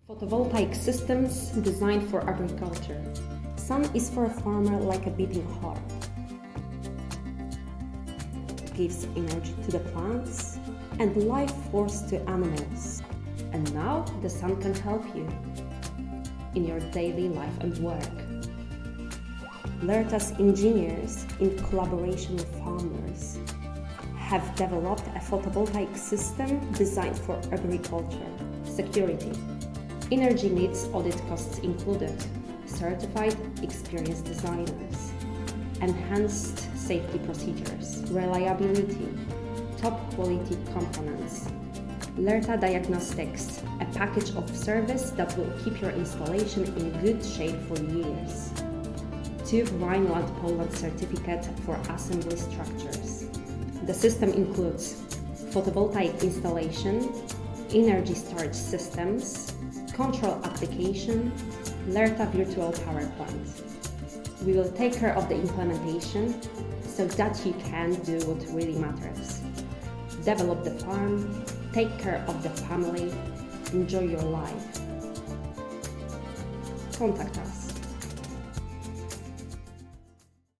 Photovoltaic systems designed for agriculture. Sun is for a farmer like a beating heart. It gives energy to the plants and life force to animals. And now the sun can help you in your daily life and work. Lerta's engineers, in collaboration with farmers, have developed a photovoltaic system designed for agriculture. Security. Energy needs audit costs included, certified, experienced designers, enhanced safety procedures, reliability, top quality components, Lerta Diagnostics, a package of service that will keep your installation in good shape for years. TÜV Rheinland Poland certificate for assembly structures. The system includes photovoltaic installation, energy storage systems, control application, Lerta virtual power plant. We will take care of the implementation so that you can do what really matters. Develop the farm, take care of the family, enjoy your life. Contact us.